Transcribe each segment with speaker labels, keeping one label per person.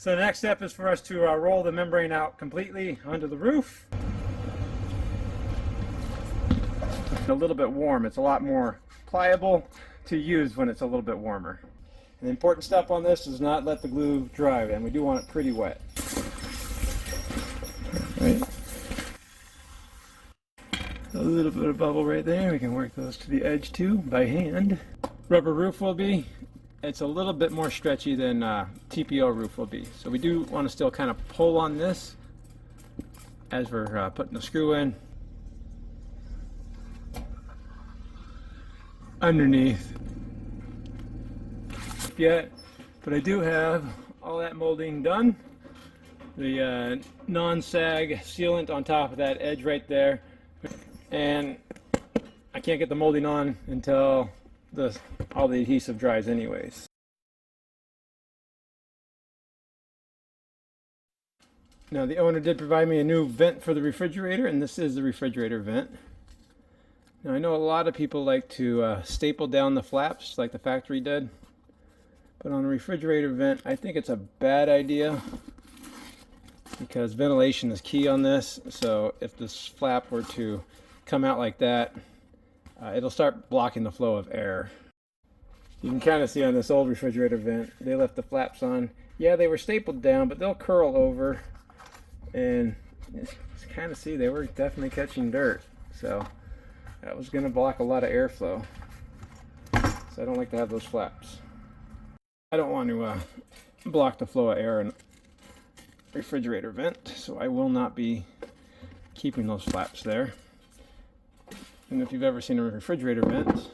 Speaker 1: So the next step is for us to roll the membrane out completely onto the roof. It's a little bit warm. It's a lot more pliable to use when it's a little bit warmer. And the important step on this is not let the glue dry, and we do want it pretty wet. Right. A little bit of bubble right there. We can work those to the edge too by hand. Rubber roof will be. It's a little bit more stretchy than TPO roof will be. So we do want to still kind of pull on this as we're putting the screw in. Underneath. Yet, but I do have all that molding done. The non-sag sealant on top of that edge right there. And I can't get the molding on until all the adhesive dries anyways. Now the owner did provide me a new vent for the refrigerator, and this is the refrigerator vent. Now I know a lot of people like to staple down the flaps like the factory did, but on a refrigerator vent I think it's a bad idea because ventilation is key on this. So if this flap were to come out like that, it'll start blocking the flow of air. You can kind of see on this old refrigerator vent, they left the flaps on. Yeah, they were stapled down, but they'll curl over, and you kind of see they were definitely catching dirt. So that was going to block a lot of airflow. So I don't like to have those flaps. I don't want to block the flow of air in a refrigerator vent, so I will not be keeping those flaps there. And if you've ever seen a refrigerator vent,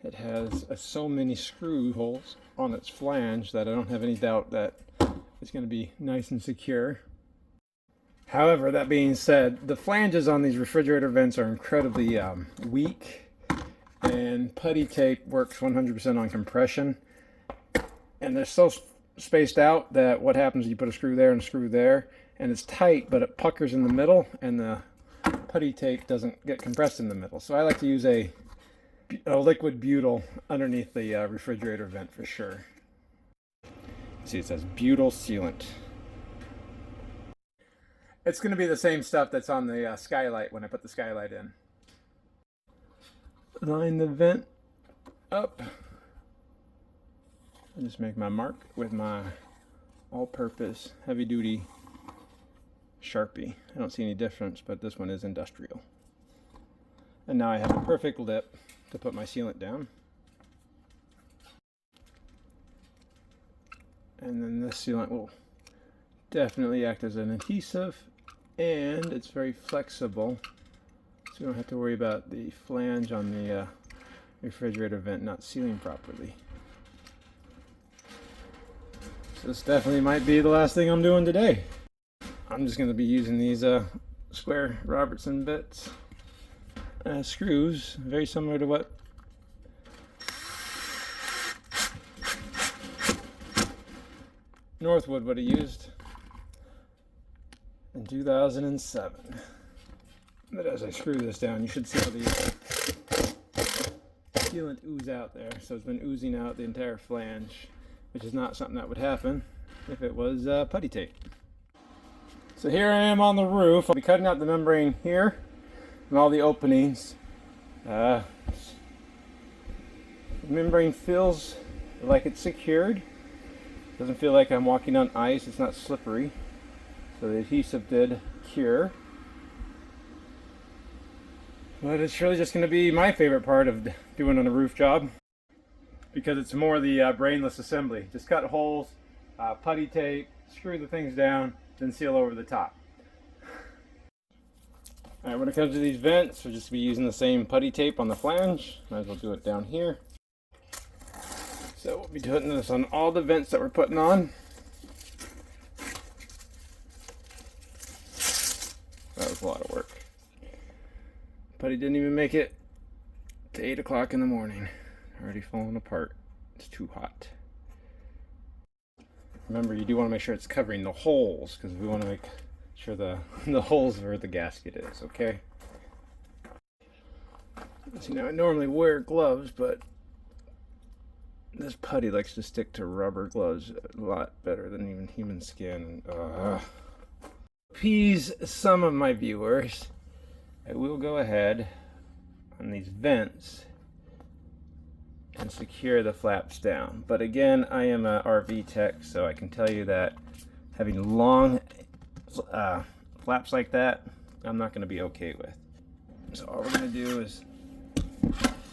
Speaker 1: it has so many screw holes on its flange that I don't have any doubt that it's going to be nice and secure. However, that being said, the flanges on these refrigerator vents are incredibly weak, and putty tape works 100% on compression. And they're so spaced out that what happens is you put a screw there and a screw there, and it's tight, but it puckers in the middle, and the putty tape doesn't get compressed in the middle. So I like to use a liquid butyl underneath the refrigerator vent for sure. See, it says butyl sealant. It's going to be the same stuff that's on the skylight when I put the skylight in. Line the vent up. I just make my mark with my all-purpose heavy-duty Sharpie. I don't see any difference, but this one is industrial. And now I have a perfect lip to put my sealant down. And then this sealant will definitely act as an adhesive, and it's very flexible, so you don't have to worry about the flange on the refrigerator vent not sealing properly. So this definitely might be the last thing I'm doing today. I'm just going to be using these square Robertson bits as screws, very similar to what Northwood would have used in 2007. But as I screw this down, you should see how the sealant ooze out there. So it's been oozing out the entire flange, which is not something that would happen if it was putty tape. So here I am on the roof. I'll be cutting out the membrane here and all the openings. The membrane feels like it's secured. Doesn't feel like I'm walking on ice. It's not slippery. So the adhesive did cure. But it's really just going to be my favorite part of doing on a roof job, because it's more the brainless assembly. Just cut holes, putty tape, screw the things down, then seal over the top. Alright, when it comes to these vents, we'll just be using the same putty tape on the flange. Might as well do it down here. So we'll be putting this on all the vents that we're putting on. That was a lot of work. Putty didn't even make it to 8 o'clock in the morning. Already falling apart. It's too hot. Remember, you do want to make sure it's covering the holes, because we want to make sure the holes where the gasket is, okay? So now I normally wear gloves, but This putty likes to stick to rubber gloves a lot better than even human skin. Appease some of my viewers, I will go ahead on these vents and secure the flaps down. But again, I am a RV tech, so I can tell you that having long flaps like that, I'm not going to be okay with. So all we're going to do is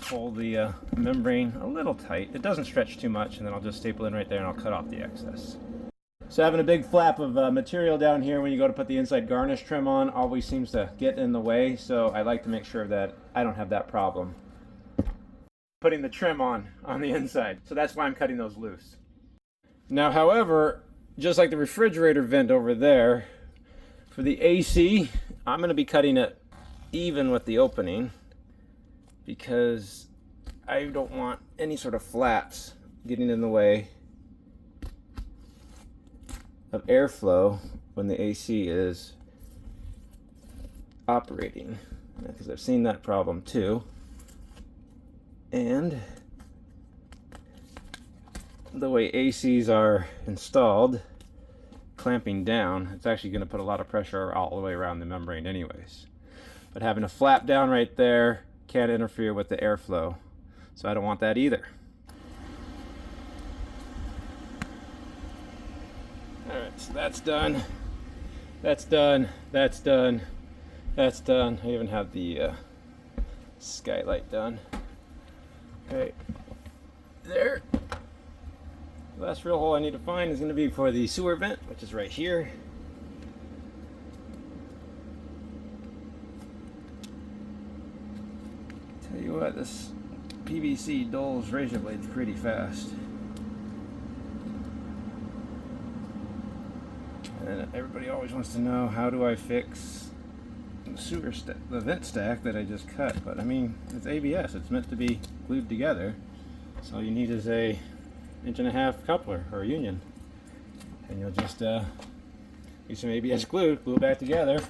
Speaker 1: pull the membrane a little tight. It doesn't stretch too much, and then I'll just staple in right there and I'll cut off the excess. So having a big flap of material down here when you go to put the inside garnish trim on always seems to get in the way, so I like to make sure that I don't have that problem putting the trim on the inside. So that's why I'm cutting those loose. Now, however, just like the refrigerator vent over there, for the AC, I'm going to be cutting it even with the opening because I don't want any sort of flaps getting in the way of airflow when the AC is operating, because I've seen that problem too. And the way ACs are installed, clamping down, it's actually going to put a lot of pressure all the way around the membrane anyways. But having a flap down right there can't interfere with the airflow, so I don't want that either. Alright, so that's done. That's done. That's done. That's done. I even have the skylight done. Okay, there. The last real hole I need to find is going to be for the sewer vent, which is right here. Tell you what, this PVC dulls razor blades pretty fast. And everybody always wants to know, how do I fix the vent stack that I just cut? But I mean, it's ABS, it's meant to be glued together, so all you need is a 1.5-inch coupler or a union, and you'll just use some ABS glue it back together,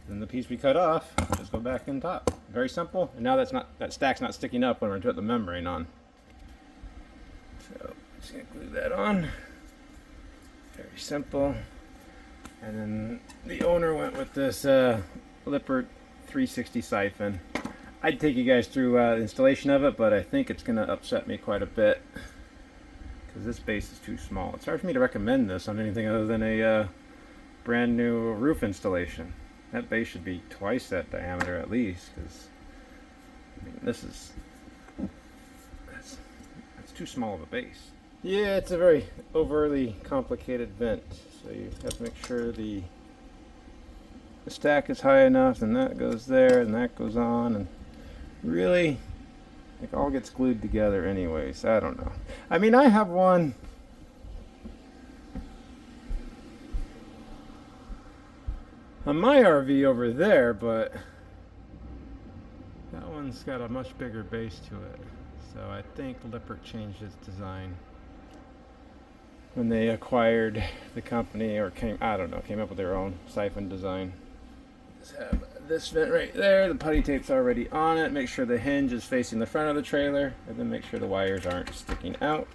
Speaker 1: then the piece we cut off just go back in top. Very simple. And now that stack's not sticking up when we're putting the membrane on. So just gonna glue that on. Very simple. And then the owner went with this Lippert 360 siphon. I'd take you guys through the installation of it, but I think it's going to upset me quite a bit because this base is too small. It's hard for me to recommend this on anything other than a brand new roof installation. That base should be twice that diameter at least, because I mean, that's too small of a base. Yeah, it's a very overly complicated vent, so you have to make sure the stack is high enough, and that goes there, and that goes on, and really, it all gets glued together anyways. I don't know. I mean, I have one on my RV over there, but that one's got a much bigger base to it. So I think Lippert changed its design when they acquired the company, or came up with their own siphon design. Just have this vent right there. The putty tape's already on it. Make sure the hinge is facing the front of the trailer, and then make sure the wires aren't sticking out.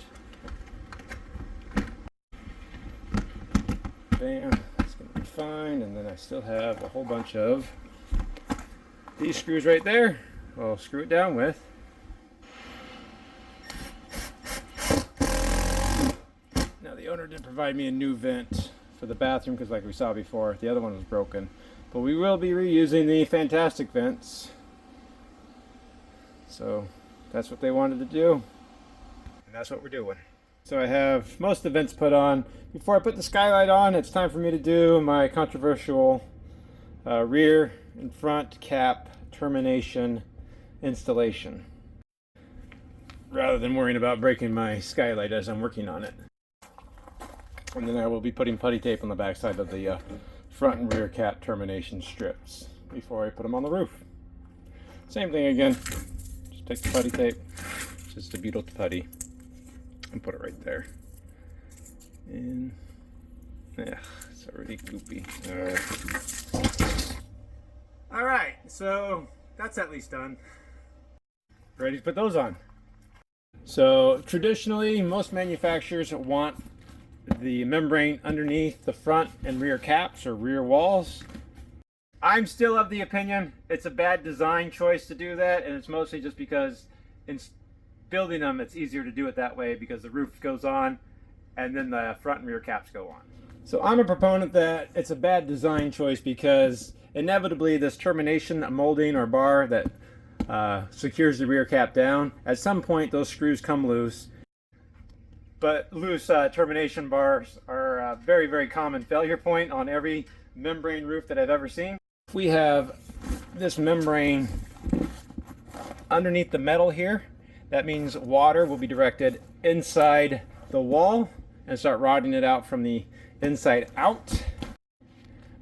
Speaker 1: Bam, it's gonna be fine. And then I still have a whole bunch of these screws right there. I'll screw it down with. Now the owner did provide me a new vent for the bathroom because, like we saw before, the other one was broken. But we will be reusing the Fantastic vents. So that's what they wanted to do, and that's what we're doing. So I have most of the vents put on. Before I put the skylight on, it's time for me to do my controversial rear and front cap termination installation, rather than worrying about breaking my skylight as I'm working on it. And then I will be putting putty tape on the back side of the front and rear cap termination strips before I put them on the roof. Same thing again. Just take the putty tape, just a butyl putty, and put it right there. And yeah, it's already goopy. All right, so that's at least done. Ready to put those on. So traditionally, most manufacturers want the membrane underneath the front and rear caps or rear walls. I'm still of the opinion it's a bad design choice to do that, and it's mostly just because in building them it's easier to do it that way because the roof goes on and then the front and rear caps go on. So I'm a proponent that it's a bad design choice because inevitably this termination molding or bar that secures the rear cap down, at some point those screws come loose. But loose termination bars are a very, very common failure point on every membrane roof that I've ever seen. If we have this membrane underneath the metal here, that means water will be directed inside the wall and start rotting it out from the inside out.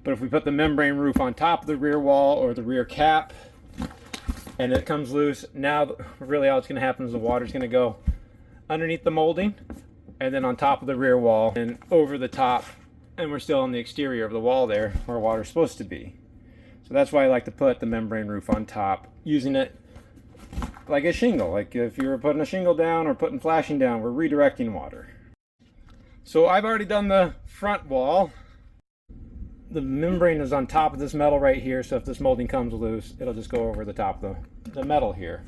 Speaker 1: But if we put the membrane roof on top of the rear wall or the rear cap and it comes loose, now really all that's going to happen is the water is going to go underneath the molding and then on top of the rear wall and over the top, and we're still on the exterior of the wall there where water's supposed to be. So that's why I like to put the membrane roof on top, using it like a shingle. Like if you were putting a shingle down or putting flashing down, we're redirecting water. So I've already done the front wall. The membrane is on top of this metal right here, so if this molding comes loose, it'll just go over the top of the metal here.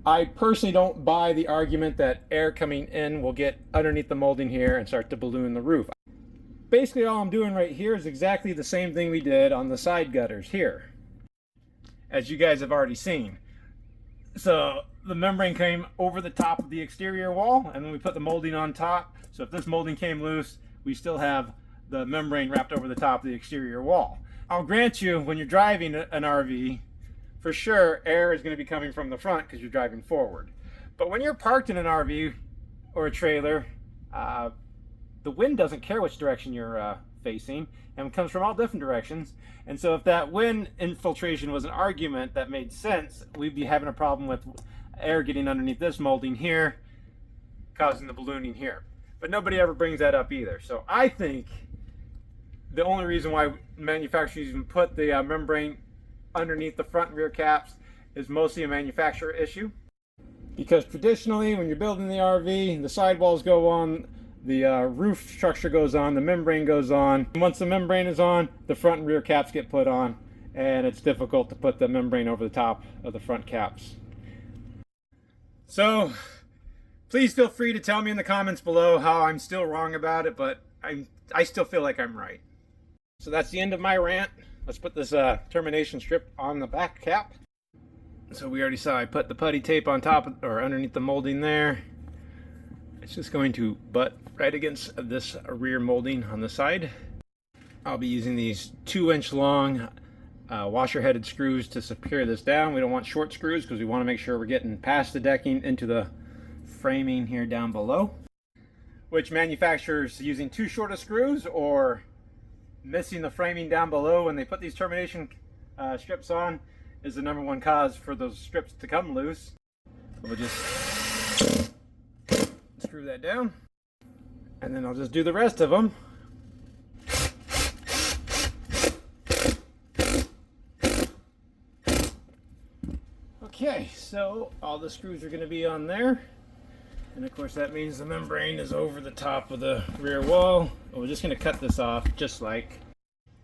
Speaker 1: I personally don't buy the argument that air coming in will get underneath the molding here and start to balloon the roof. Basically all I'm doing right here is exactly the same thing we did on the side gutters here, as you guys have already seen. So the membrane came over the top of the exterior wall and then we put the molding on top. So if this molding came loose, we still have the membrane wrapped over the top of the exterior wall. I'll grant you, when you're driving an RV, for sure air is going to be coming from the front because you're driving forward. But when you're parked in an RV or a trailer, the wind doesn't care which direction you're facing, and it comes from all different directions. And so if that wind infiltration was an argument that made sense, we'd be having a problem with air getting underneath this molding here, causing the ballooning here. But nobody ever brings that up either. So I think the only reason why manufacturers even put the membrane underneath the front and rear caps is mostly a manufacturer issue. Because traditionally when you're building the RV, the sidewalls go on, the roof structure goes on, the membrane goes on. And once the membrane is on, the front and rear caps get put on, and it's difficult to put the membrane over the top of the front caps. So please feel free to tell me in the comments below how I'm still wrong about it, but I still feel like I'm right. So that's the end of my rant. Let's put this termination strip on the back cap. So we already saw I put the putty tape on top or underneath the molding there. It's just going to butt right against this rear molding on the side. I'll be using these 2-inch long washer headed screws to secure this down. We don't want short screws because we want to make sure we're getting past the decking into the framing here down below. Which manufacturers using too short of screws or missing the framing down below when they put these termination strips on is the #1 cause for those strips to come loose. So we'll just screw that down, and then I'll just do the rest of them. Okay, so all the screws are going to be on there, and of course that means the membrane is over the top of the rear wall. We're just going to cut this off just like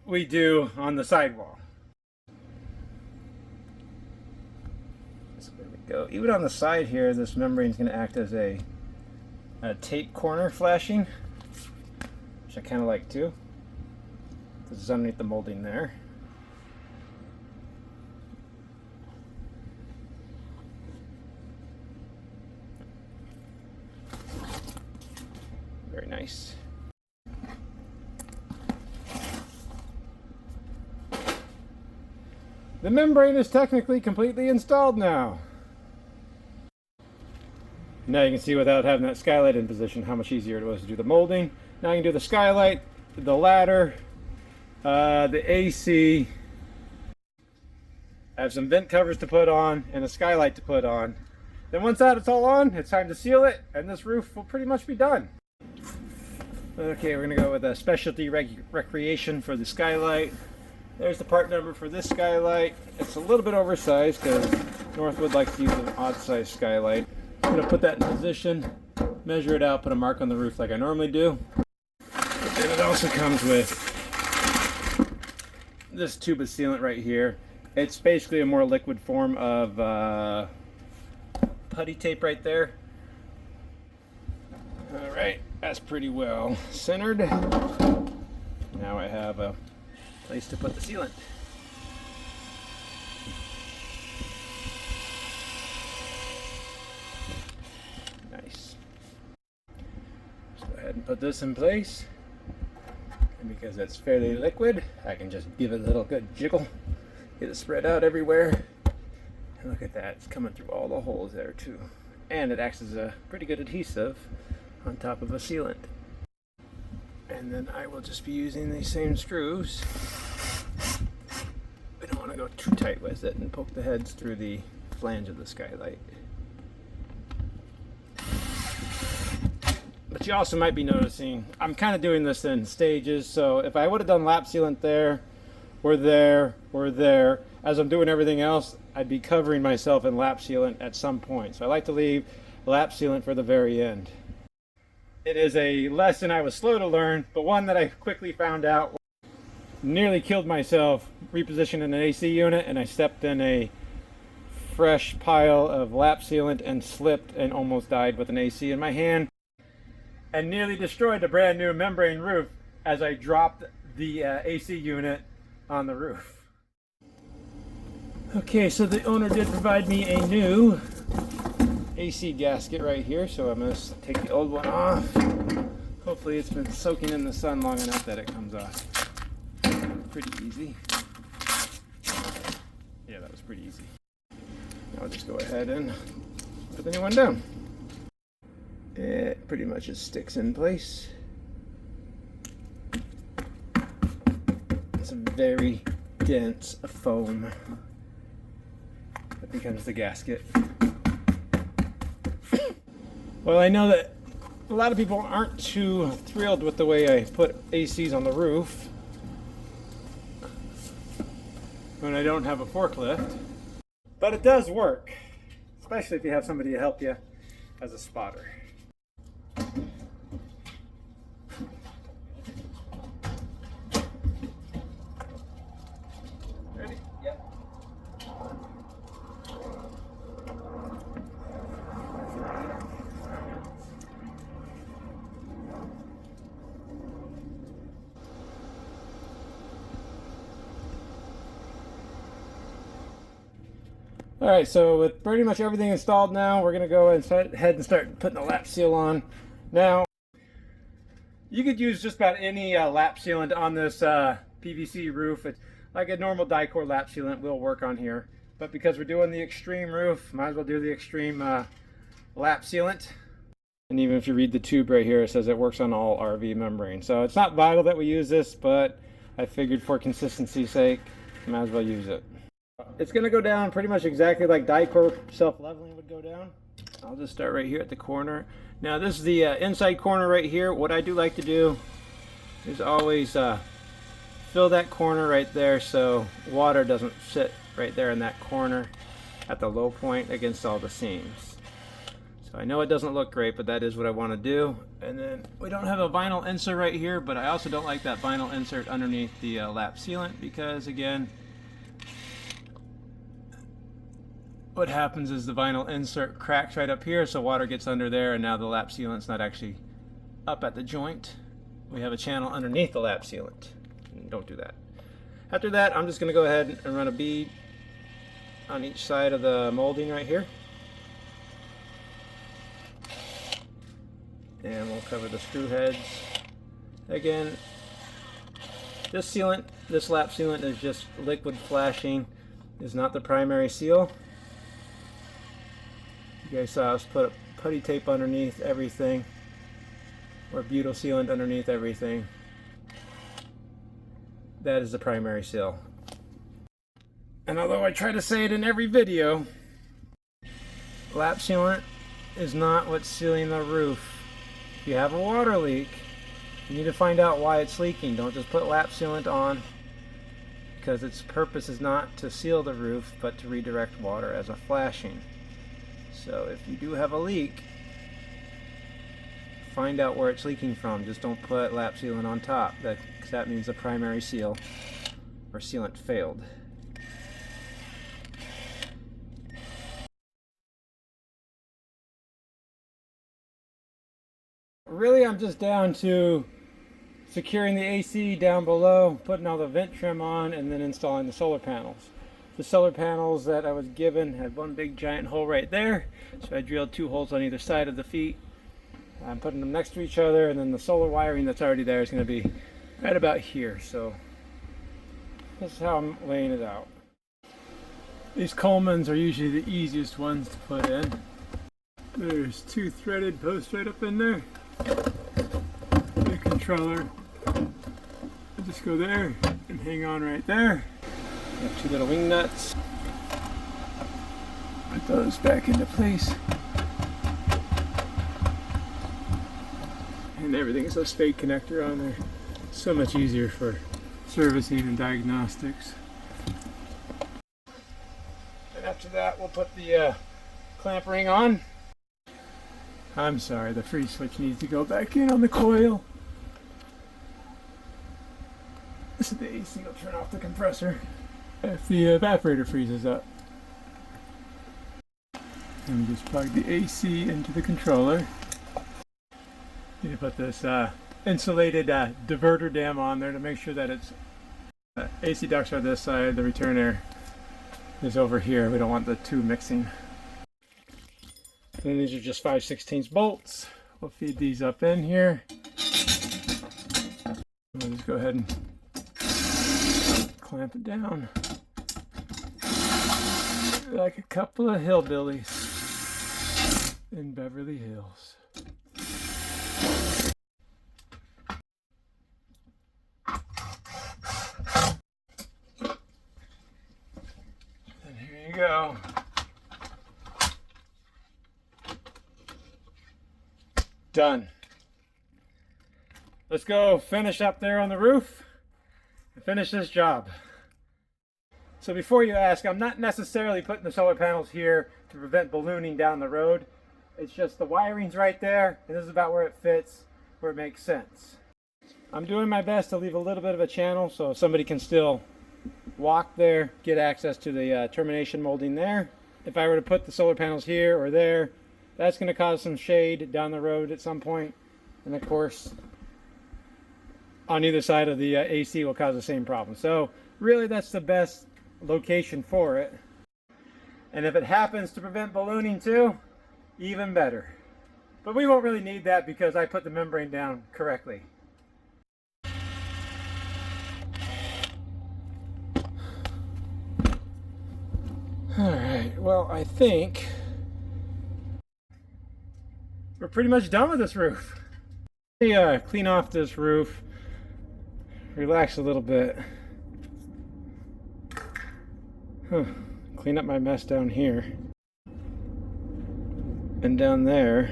Speaker 1: we do on the sidewall. So there we go. Even on the side here, this membrane is going to act as a tape corner flashing, which I kind of like too. This is underneath the molding there. Very nice. The membrane is technically completely installed now. Now you can see without having that skylight in position how much easier it was to do the molding. Now you can do the skylight, the ladder, the AC. I have some vent covers to put on and a skylight to put on. Then once that it's all on, it's time to seal it, and this roof will pretty much be done. Okay, we're going to go with a specialty recreation for the skylight. There's the part number for this skylight. It's a little bit oversized because Northwood likes to use an odd size skylight. I'm going to put that in position, measure it out, put a mark on the roof like I normally do. But then it also comes with this tube of sealant right here. It's basically a more liquid form of putty tape right there. Alright, that's pretty well centered. Now I have a place to put the sealant. Nice. Let's go ahead and put this in place. And because it's fairly liquid, I can just give it a little good jiggle. Get it spread out everywhere. And look at that, it's coming through all the holes there too. And it acts as a pretty good adhesive on top of a sealant. And then I will just be using these same screws. I don't want to go too tight with it and poke the heads through the flange of the skylight. But you also might be noticing, I'm kind of doing this in stages, so if I would have done lap sealant there, or there, or there, as I'm doing everything else, I'd be covering myself in lap sealant at some point. So I like to leave lap sealant for the very end. It is a lesson I was slow to learn, but one that I quickly found out. Nearly killed myself repositioning an AC unit, and I stepped in a fresh pile of lap sealant and slipped and almost died with an AC in my hand. And nearly destroyed a brand new membrane roof as I dropped the AC unit on the roof. Okay, so the owner did provide me a new AC gasket right here, so I'm going to take the old one off. Hopefully it's been soaking in the sun long enough that it comes off. Pretty easy. Yeah, that was pretty easy. Now I'll just go ahead and put the new one down. It pretty much just sticks in place. Some very dense foam that becomes the gasket. Well, I know that a lot of people aren't too thrilled with the way I put ACs on the roof when I don't have a forklift, but it does work, especially if you have somebody to help you as a spotter. Ready? Yep. All right, so with pretty much everything installed now, we're going to go ahead and start putting the lap seal on. Now, you could use just about any lap sealant on this PVC roof. It's like a normal die-core lap sealant will work on here. But because we're doing the extreme roof, might as well do the extreme lap sealant. And even if you read the tube right here, it says it works on all RV membranes. So it's not vital that we use this, but I figured for consistency's sake, might as well use it. It's going to go down pretty much exactly like die-core self-leveling would go down. I'll just start right here at the corner. Now this is the inside corner right here. What I do like to do is always fill that corner right there so water doesn't sit right there in that corner at the low point against all the seams. So I know it doesn't look great, but that is what I want to do. And then we don't have a vinyl insert right here, but I also don't like that vinyl insert underneath the lap sealant because, again, what happens is the vinyl insert cracks right up here, so water gets under there, and now the lap sealant's not actually up at the joint. We have a channel underneath the lap sealant. Don't do that. After that, I'm just going to go ahead and run a bead on each side of the molding right here. And we'll cover the screw heads. Again, this sealant, this lap sealant is just liquid flashing, is not the primary seal. You guys saw us put putty tape underneath everything, or butyl sealant underneath everything. That is the primary seal. And although I try to say it in every video, lap sealant is not what's sealing the roof. If you have a water leak, you need to find out why it's leaking. Don't just put lap sealant on, because its purpose is not to seal the roof, but to redirect water as a flashing. So if you do have a leak, find out where it's leaking from. Just don't put lap sealant on top. That means the primary seal or sealant failed. Really, I'm just down to securing the AC down below, putting all the vent trim on, and then installing the solar panels. The solar panels that I was given had one big giant hole right there, so I drilled 2 holes on either side of the feet. I'm putting them next to each other, and then the solar wiring that's already there is going to be right about here. So this is how I'm laying it out. These Colemans are usually the easiest ones to put in. There's 2 threaded posts right up in there. The controller. I just go there and hang on right there. I have 2 little wing nuts. Put those back into place. And everything is a spade connector on there. So much easier for servicing and diagnostics. And after that, we'll put the clamp ring on. I'm sorry, the freeze switch needs to go back in on the coil. This is the AC will turn off the compressor if the evaporator freezes up. And we just plug the AC into the controller. Need to put this insulated diverter dam on there to make sure that it's AC ducts are this side, the return air is over here. We don't want the 2 mixing. And these are just 5/16 bolts. We'll feed these up in here. We'll just go ahead and clamp it down like a couple of hillbillies in Beverly Hills. And here you go. Done. Let's go finish up there on the roof and finish this job. So before you ask, I'm not necessarily putting the solar panels here to prevent ballooning down the road. It's just the wiring's right there, and this is about where it fits, where it makes sense. I'm doing my best to leave a little bit of a channel so somebody can still walk there, get access to the termination molding there. If I were to put the solar panels here or there, that's going to cause some shade down the road at some point, and of course on either side of the AC will cause the same problem. So really that's the best location for it, and if it happens to prevent ballooning too, even better. But we won't really need that because I put the membrane down correctly. Alright, well, I think we're pretty much done with this roof. Let me clean off this roof, relax a little bit. Clean up my mess down here. And down there.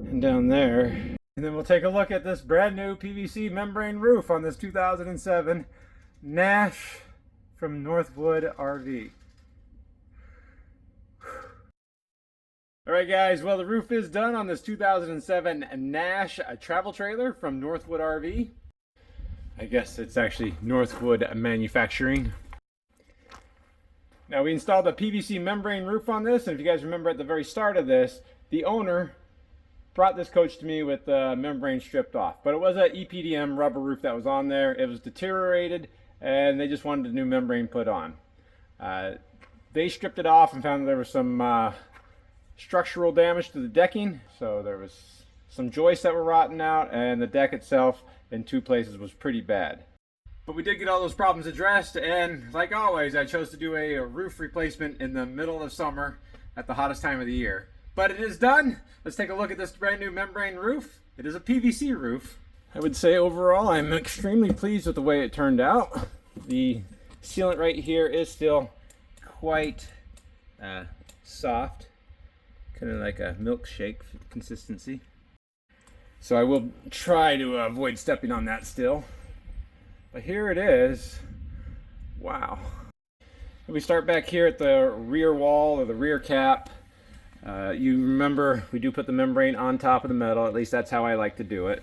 Speaker 1: And down there. And then we'll take a look at this brand new PVC membrane roof on this 2007 Nash from Northwood RV. Alright guys, well the roof is done on this 2007 Nash travel trailer from Northwood RV. I guess it's actually Northwood Manufacturing. Now we installed a PVC membrane roof on this, and if you guys remember at the very start of this, the owner brought this coach to me with the membrane stripped off. But it was an EPDM rubber roof that was on there. It was deteriorated and they just wanted a new membrane put on. They stripped it off and found that there was some structural damage to the decking. So there was some joists that were rotting out, and the deck itself in 2 places was pretty bad. But we did get all those problems addressed, and like always, I chose to do a roof replacement in the middle of summer at the hottest time of the year. But it is done. Let's take a look at this brand new membrane roof. It is a PVC roof. I would say overall I'm extremely pleased with the way it turned out. The sealant right here is still quite soft, kind of like a milkshake consistency. So I will try to avoid stepping on that still. But here it is. Wow. We start back here at the rear wall or the rear cap. You remember we do put the membrane on top of the metal, at least that's how I like to do it.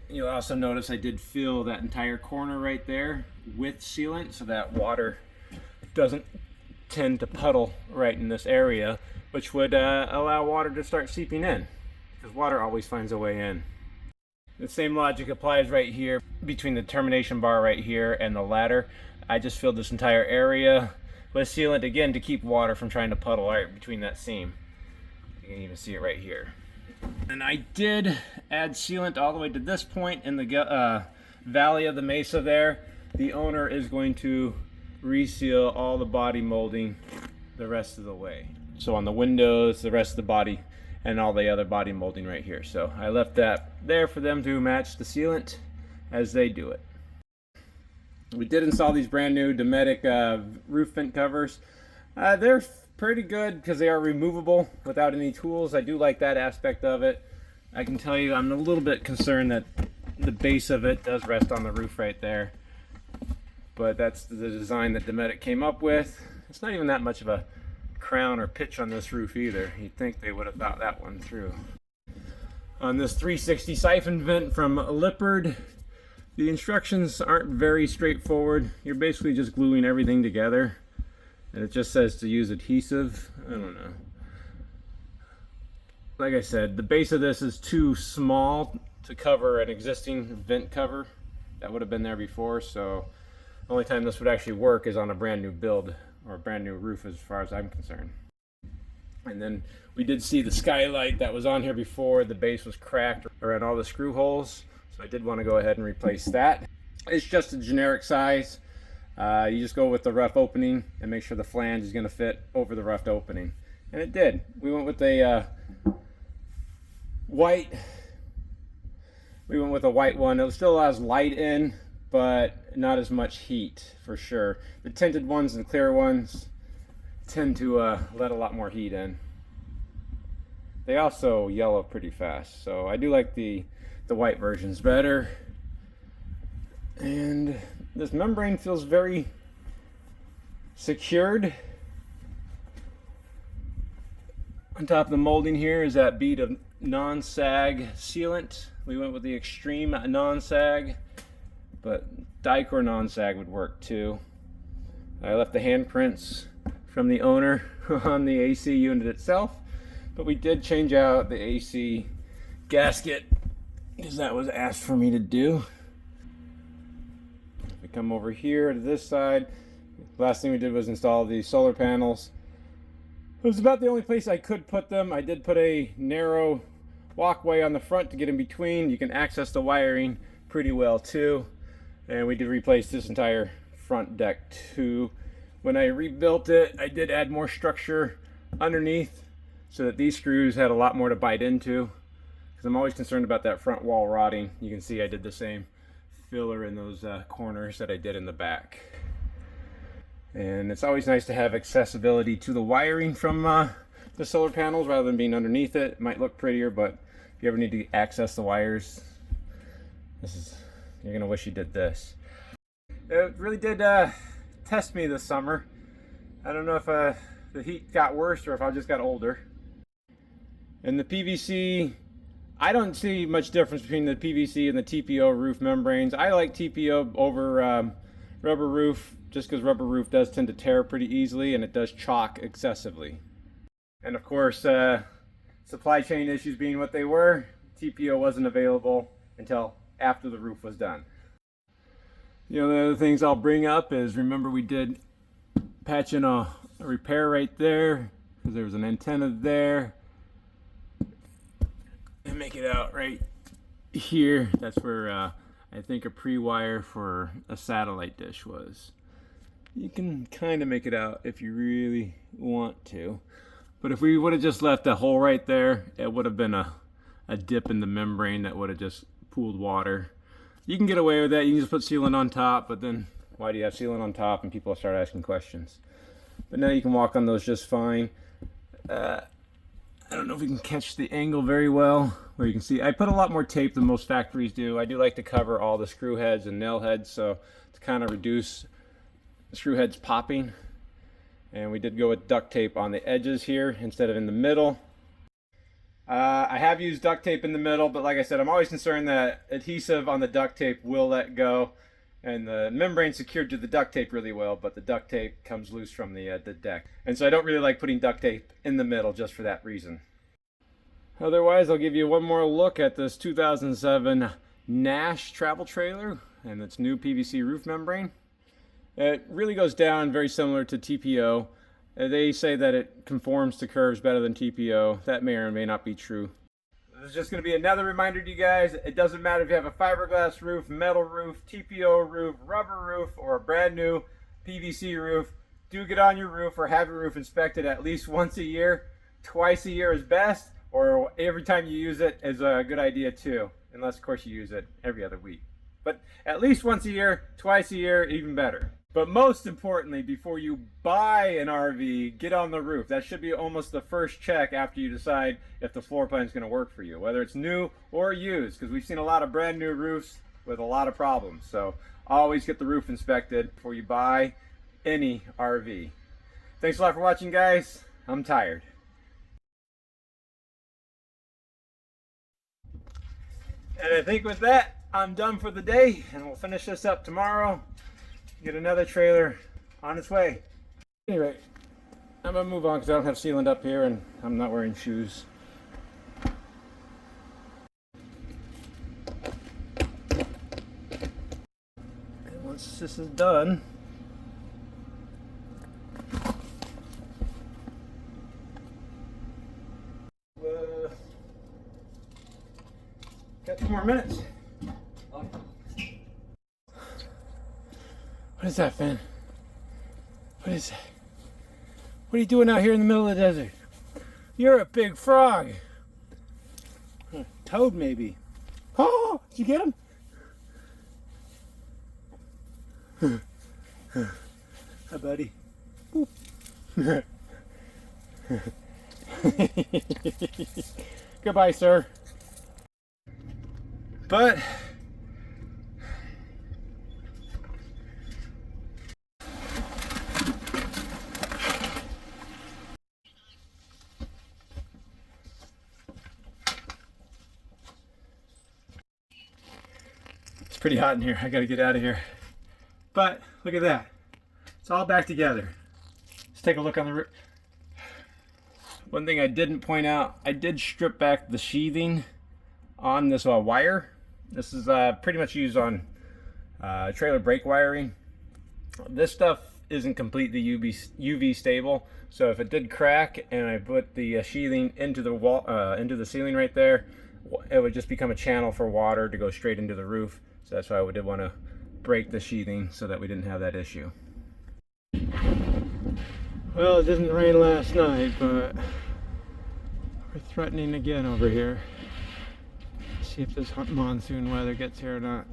Speaker 1: You'll also notice I did fill that entire corner right there with sealant so that water doesn't tend to puddle right in this area, which would allow water to start seeping in, because water always finds a way in. The same logic applies right here between the termination bar right here and the ladder. I just filled this entire area with sealant again to keep water from trying to puddle right between that seam. You can even see it right here. And I did add sealant all the way to this point in the valley of the mesa there. The owner is going to reseal all the body molding the rest of the way. So on the windows, the rest of the body, and all the other body molding right here. So I left that there for them to match the sealant as they do it. We did install these brand new Dometic roof vent covers. They're pretty good because they are removable without any tools. I do like that aspect of it. I can tell you I'm a little bit concerned that the base of it does rest on the roof right there. But that's the design that Dometic came up with. It's not even that much of a crown or pitch on this roof either. You'd think they would have thought that one through. On this 360 siphon vent from Lippard, the instructions aren't very straightforward. You're basically just gluing everything together, and it just says to use adhesive. I don't know. Like I said, the base of this is too small to cover an existing vent cover that would have been there before, so the only time this would actually work is on a brand new build or a brand new roof as far as I'm concerned. And then we did see the skylight that was on here before. The base was cracked around all the screw holes, so I did want to go ahead and replace that. It's just a generic size. You just go with the rough opening and make sure the flange is going to fit over the rough opening, and it did. We went with a white one. It still allows light in, but not as much heat for sure. The tinted ones and clear ones tend to let a lot more heat in. They also yellow pretty fast, so I do like the white versions better. And this membrane feels very secured. On top of the molding here is that bead of non-sag sealant. We went with the extreme non-sag, but Dicor non-sag would work too. I left the handprints from the owner on the AC unit itself, but we did change out the AC gasket because that was asked for me to do. We come over here to this side. Last thing we did was install the solar panels. It was about the only place I could put them. I did put a narrow walkway on the front to get in between. You can access the wiring pretty well too. And we did replace this entire front deck too. When I rebuilt it, I did add more structure underneath so that these screws had a lot more to bite into, because I'm always concerned about that front wall rotting. You can see I did the same filler in those corners that I did in the back. And it's always nice to have accessibility to the wiring from the solar panels rather than being underneath it. It might look prettier, but if you ever need to access the wires, you're gonna wish you did this. It really did test me this summer. I don't know if the heat got worse or if I just got older. And the PVC, I don't see much difference between the PVC and the TPO roof membranes. I like TPO over rubber roof just because rubber roof does tend to tear pretty easily and it does chalk excessively. And of course, supply chain issues being what they were, TPO wasn't available until after the roof was done. You know, the other things I'll bring up is, remember we did patch in a repair right there because there was an antenna there. And make it out right here. That's where I think a pre-wire for a satellite dish was. You can kind of make it out if you really want to. But if we would have just left a hole right there, it would have been a dip in the membrane that would have just pooled water. You can get away with that. You can just put sealant on top, but then why do you have sealant on top? And people start asking questions. But now you can walk on those just fine. I don't know if we can catch the angle very well, where you can see I put a lot more tape than most factories do. I do like to cover all the screw heads and nail heads, so to kind of reduce the screw head's popping. And we did go with duct tape on the edges here instead of in the middle. I have used duct tape in the middle, but like I said, I'm always concerned that adhesive on the duct tape will let go. And the membrane secured to the duct tape really well, but the duct tape comes loose from the deck. And so I don't really like putting duct tape in the middle just for that reason. Otherwise, I'll give you one more look at this 2007 Nash travel trailer and its new PVC roof membrane. It really goes down very similar to TPO. They say that it conforms to curves better than TPO. That may or may not be true. This is just going to be another reminder to you guys. It doesn't matter if you have a fiberglass roof, metal roof, TPO roof, rubber roof, or a brand new PVC roof. Do get on your roof or have your roof inspected at least once a year. Twice a year is best, or every time you use it is a good idea too. Unless, of course, you use it every other week. But at least once a year, twice a year, even better. But most importantly, before you buy an RV, get on the roof. That should be almost the first check after you decide if the floor plan is going to work for you, whether it's new or used, because we've seen a lot of brand new roofs with a lot of problems. So always get the roof inspected before you buy any RV. Thanks a lot for watching, guys. I'm tired. And I think with that, I'm done for the day, and we'll finish this up tomorrow. Get another trailer on its way. Anyway, I'm gonna move on because I don't have sealant up here and I'm not wearing shoes. And once this is done, got 2 more minutes. What is that, Finn? What is that? What are you doing out here in the middle of the desert? You're a big frog. Toad, maybe. Oh, did you get him? Hi, buddy. Boop. Goodbye, sir. But it's pretty hot in here. I gotta get out of here. But look at that. It's all back together. Let's take a look on the roof. One thing I didn't point out, I did strip back the sheathing on this wire. This is pretty much used on trailer brake wiring. This stuff isn't completely UV stable, so if it did crack and I put the sheathing into the wall, into the ceiling right there, it would just become a channel for water to go straight into the roof. So that's why we did want to break the sheathing so that we didn't have that issue. Well, it didn't rain last night, but we're threatening again over here. See if this monsoon weather gets here or not.